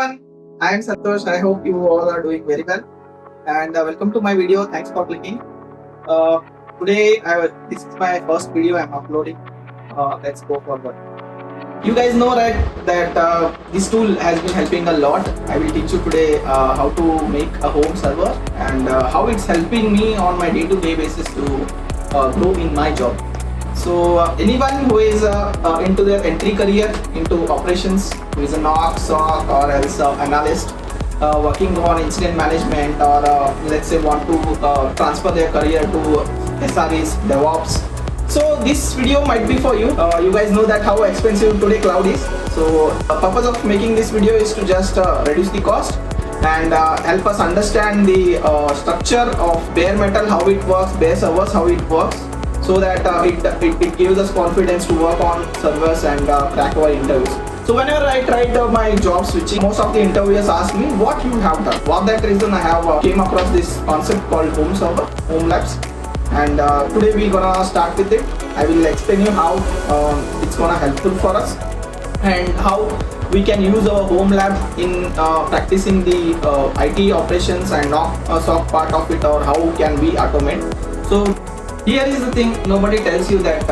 everyone, I am Santosh. I hope you all are doing very well and welcome to my video. Thanks for clicking. This is my first video I'm uploading. Let's go forward. You guys know right that this tool has been helping a lot. I will teach you today how to make a home server and how it's helping me on my day-to-day basis to grow in my job. So anyone who is into their entry career into operations, who is a NOC, SOC or else analyst, working on incident management, or let's say want to transfer their career to SREs, DevOps. So this video might be for you. You guys know that how expensive today cloud is. So the purpose of making this video is to just reduce the cost and help us understand the structure of bare metal, how it works, bare servers, how it works, so that it gives us confidence to work on servers and crack our interviews. So whenever I tried my job switching, most of the interviewers ask me what you have done. For that reason, I have came across this concept called home server, home labs, and today we're gonna start with it. I will explain you how it's gonna helpful for us and how we can use our home lab in practicing the IT operations and SOC part of it, or how can we automate. So here is the thing, nobody tells you that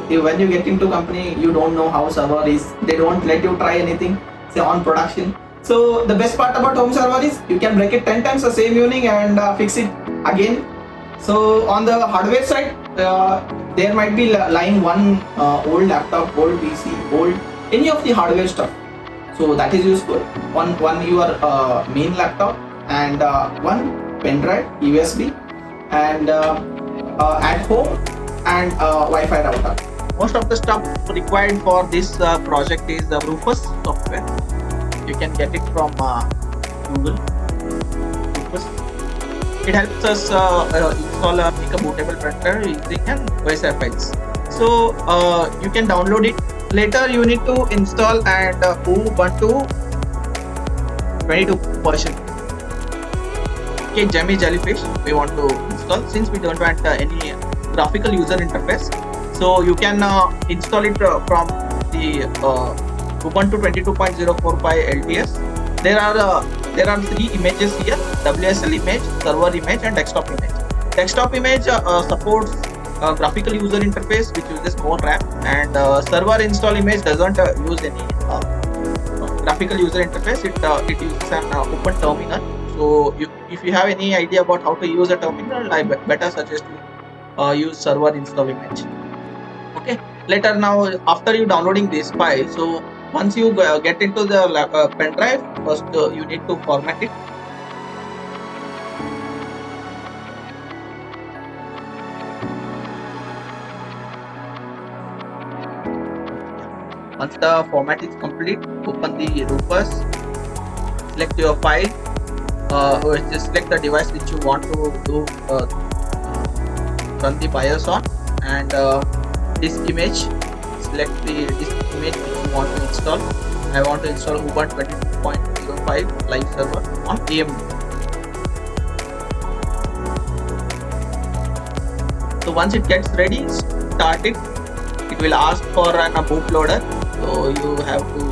when you get into company, you don't know how server is. They don't let you try anything, say on production. So the best part about home server is you can break it 10 times the same evening and fix it again. So on the hardware side, there might be lying one old laptop, old PC, old any of the hardware stuff. So that is useful. One your main laptop and one pen drive, USB, and at home and Wi-Fi router. Most of the stuff required for this project is the Rufus software. You can get it from Google. Rufus. It helps us install a bootable printer using an OSI files. So you can download it. Later you need to install and Ubuntu 22 version. Okay, Jammy Jellyfish we want to install, since we don't want any graphical user interface. So you can install it from the Ubuntu 22.045 LTS. There are three images here: WSL image, server image, and desktop image. Desktop image supports graphical user interface, which uses more RAM, and server install image doesn't use any graphical user interface. It uses an open terminal. So if you have any idea about how to use a terminal, I better suggest you use server install image. Okay. Later, now after you downloading this file, so once you get into the pen drive, first you need to format it. Once the format is complete, open the Rufus, select your file, or just select the device which you want to run the BIOS on, and this image, select this image which you want to install. I want to install Ubuntu 22.05 live server on AMD. So once it gets ready, start it. It will ask for a bootloader. So you have to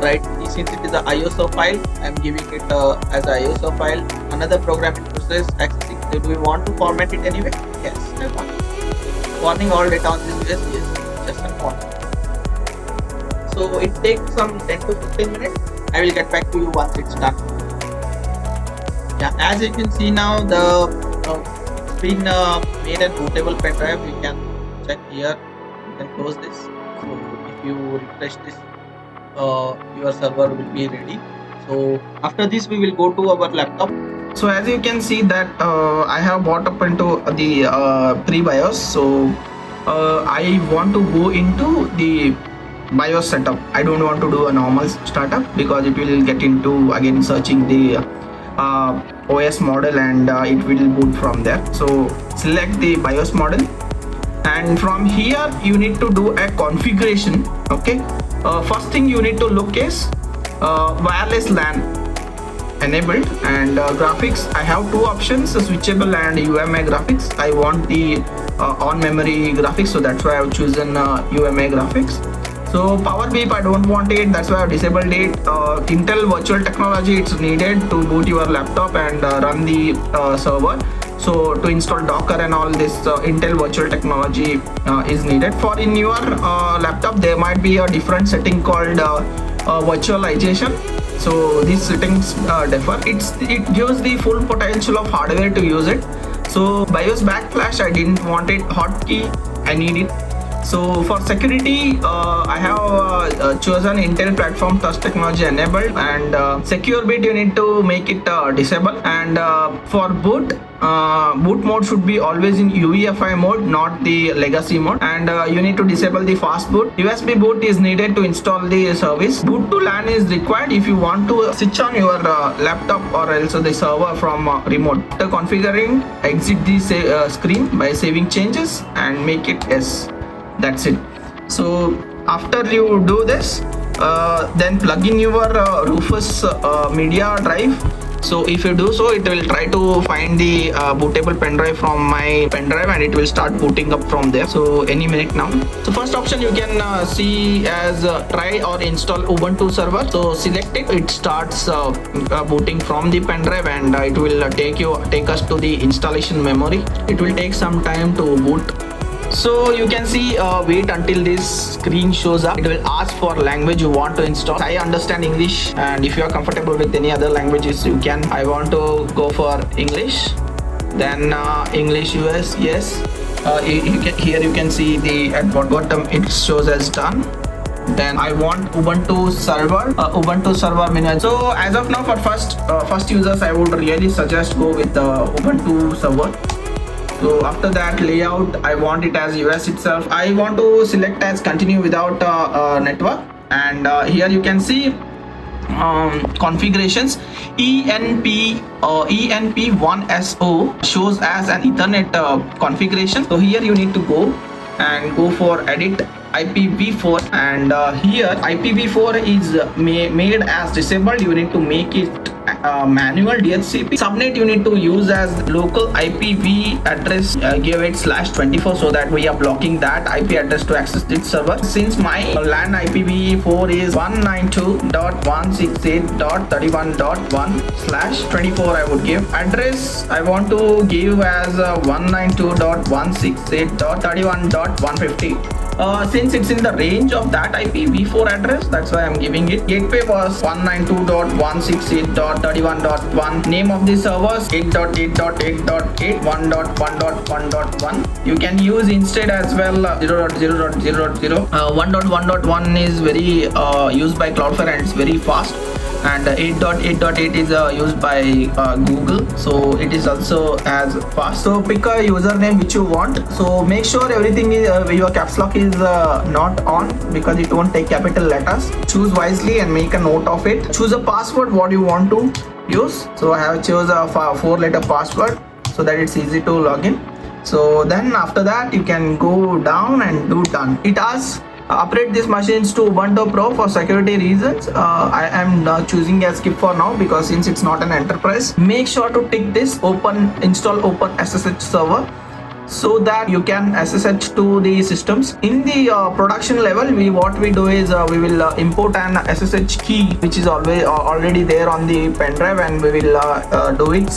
write, since it is an ISO file, I am giving it as an ISO file. Another program in process accessing. Do we want to format it anyway? Yes, I want. Warning: all data on this is just a format. So it takes some 10 to 15 minutes. I will get back to you once it's done. Yeah, as you can see now, the been made a bootable pen drive. You can check here. You can close this. So if you refresh this, your server will be ready. So after this, we will go to our laptop. So as you can see that I have bought up into the pre-BIOS. So I want to go into the BIOS setup. I don't want to do a normal startup because it will get into again searching the OS model and it will boot from there. So select the BIOS model, and from here you need to do a configuration. Okay, first thing you need to look is wireless LAN enabled, and graphics. I have two options: switchable and UMA graphics. I want the on memory graphics, so that's why I've chosen UMA graphics. So Power Beep, I don't want it. That's why I've disabled it. Intel virtual technology, it's needed to boot your laptop and run the server. So to install Docker and all this Intel virtual technology is needed. For in your laptop, there might be a different setting called virtualization. So these settings differ. It gives the full potential of hardware to use it. So BIOS backflash, I didn't want it. Hotkey, I need it. So for security, I have chosen Intel platform trust technology enabled, and secure bit you need to make it disable. And for boot mode should be always in UEFI mode, not the legacy mode. And you need to disable the fast boot. USB boot is needed to install the service. Boot to LAN is required if you want to switch on your laptop or else the server from remote. After configuring, exit the screen by saving changes and make it yes. That's it. So after you do this, then plug in your Rufus media drive. So if you do so, it will try to find the bootable pen drive from my pen drive, and it will start booting up from there. So any minute now. So first option you can see as try or install Ubuntu server. So select it. It starts booting from the pen drive, and it will take us to the installation memory. It will take some time to boot. So you can see wait until this screen shows up. It will ask for language you want to install. I understand English, and if you are comfortable with any other languages you can. I want to go for English, then English US, yes. Here you can see the at bottom it shows as done. Then I want Ubuntu server menu. So as of now, for first users, I would really suggest go with the Ubuntu server. So after that, layout, I want it as US itself. I want to select as continue without network, and here you can see configurations. ENP1SO shows as an Ethernet configuration. So here you need to go for edit IPv4, and here IPv4 is made as disabled. You need to make it manual DHCP. Subnet you need to use as local IPv address, give it /24, so that we are blocking that IP address to access this server. Since my LAN IPv4 is 192.168.31.1/24, I would give address. I want to give as 192.168.31.150. Since it's in the range of that IPv4 address, that's why I'm giving it. Gateway was 192.168.31.1. Name of the servers 8.8.8.8 1.1.1.1. You can use instead as well 0.0.0.0. 1.1.1 is very used by Cloudflare, and it's very fast. And 8.8.8 is used by Google, so it is also as fast. So pick a username which you want. So make sure everything is your caps lock is not on, because it won't take capital letters. Choose wisely and make a note of it. Choose a password what you want to use. So I have chosen a 4-letter password so that it's easy to log in. So then after that you can go down and do done. It asks upgrade these machines to Ubuntu Pro for security reasons. I am choosing as skip for now, because since it's not an enterprise. Make sure to tick this install open SSH server, so that you can SSH to the systems. In the production level, what we do is we will import an SSH key which is already there on the pen drive, and we will do it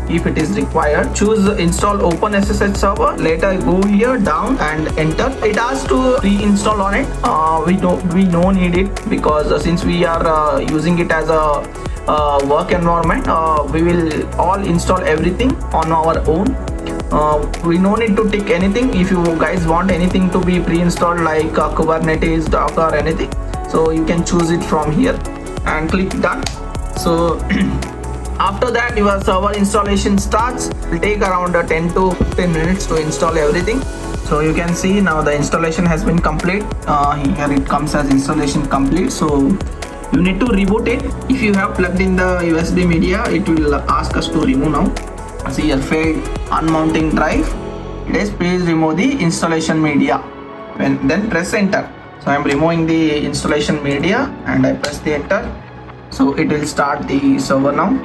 if it is required. Choose install open SSH server. Later go here down and enter. It asks to pre-install on it. We don't need it, because since we are using it as a work environment, we will all install everything on our own. We no need to tick anything. If you guys want anything to be pre-installed like Kubernetes, Docker, anything, so you can choose it from here and click done. So after that, your server installation starts. It will take around 10 to 15 minutes to install everything. So you can see now the installation has been complete. Here it comes as installation complete. So you need to reboot it. If you have plugged in the USB media, it will ask us to remove now. See here, failed unmounting drive. It is please remove the installation media. Then press enter. So I am removing the installation media, and I press the enter. So it will start the server now.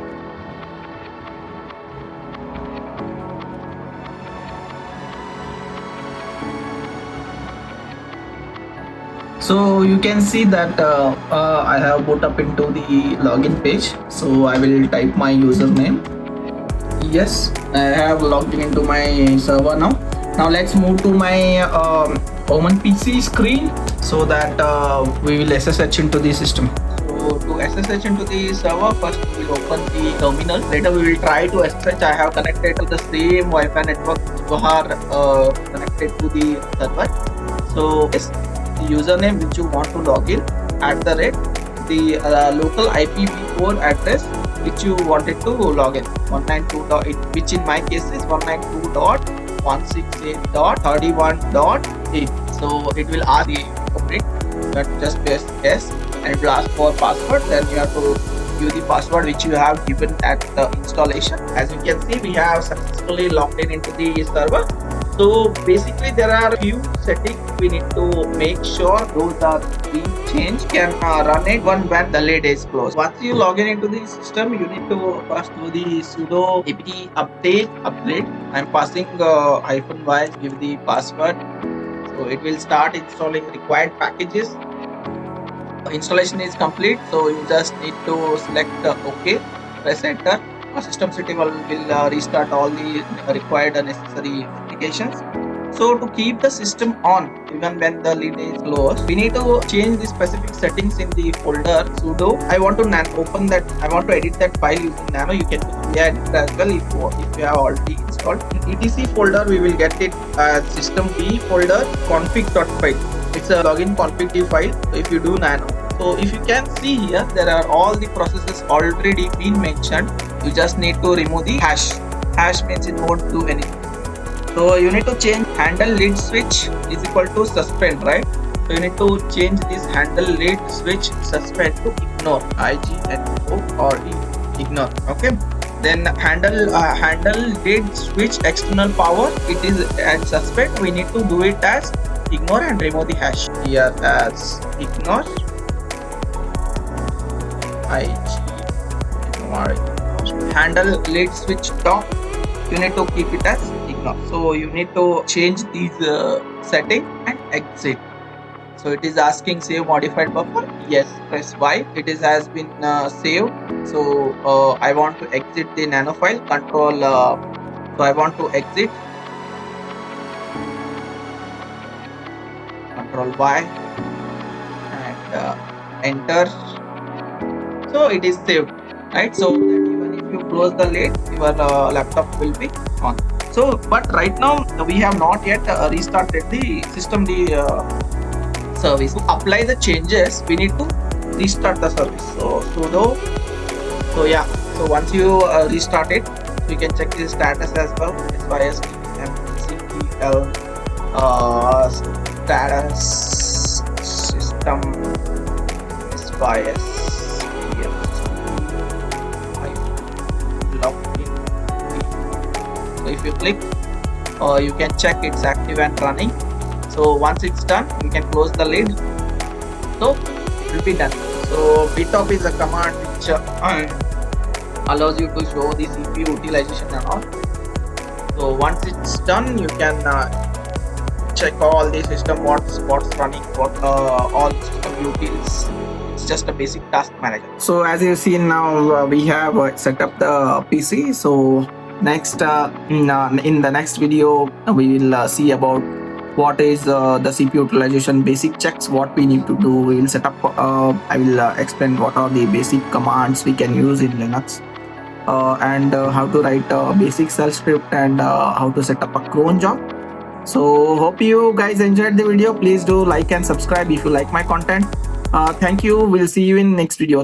So you can see that I have boot up into the login page. So I will type my username. Yes, I have logged into my server now. Now let's move to my home and PC screen so that we will SSH into the system. So to SSH into the server, first we will open the terminal. Later we will try to SSH. I have connected to the same Wi-Fi network which are connected to the server. So yes, the username which you want to log in @ the local IPv4 address which you wanted to log in 192. Which in my case is 192.168.31.8. So it will ask the complete, but just press yes, and it will ask for password. Then you have to use the password which you have given at the installation. As you can see, we have successfully logged in into the server. So basically there are few settings we need to make sure those are being changed, can run it when the lid is closed. Once you log in into the system, you need to first do the sudo apt upgrade. I'm passing -y, give the password. So it will start installing required packages. Installation is complete, so you just need to select OK, press enter. System will restart all the required necessary applications. So to keep the system on even when the lid is closed, we need to change the specific settings in the folder sudo. I want to open that. I want to edit that file using nano. You can edit it as well if you have already installed. In etc folder, we will get it as systemd folder config.file. It's a login config file. So if you do nano. So if you can see here, there are all the processes already been mentioned. You just need to remove the hash. Hash means it won't do anything. So you need to change handle lid switch is equal to suspend, right? So you need to change this handle lid switch suspend to ignore, IGNORE, ignore. Okay. Then handle lid switch external power, it is at suspend. We need to do it as ignore and remove the hash. Here as ignore, IGNORE. Handle lid switch top, you need to keep it as ignore. So you need to change these setting and exit. So it is asking save modified buffer. Yes, press Y. It has been saved. So I want to exit the nano file. Control. So I want to exit. Control Y and enter. So it is saved, right? So that even if you close the lid, your laptop will be on. So but right now we have not yet restarted the system service. To apply the changes, we need to restart the service. So sudo. So yeah. So once you restart it, you can check the status as well. SYSTMCTL status system SYS. So if you click, you can check it's active and running. So once it's done, you can close the lid. So it will be done. So btop is a command which allows you to show the CPU utilization and all. So once it's done, you can check all the system what's running, what all system utils. It's just a basic task manager. So as you see now, we have set up the PC. So next in the next video, we will see about what is the CPU utilization basic checks, what we need to do. We will set up I will explain what are the basic commands we can use in Linux, and how to write a basic shell script, and how to set up a cron job. So hope you guys enjoyed the video. Please do like and subscribe if you like my content. Thank you. We'll see you in next video.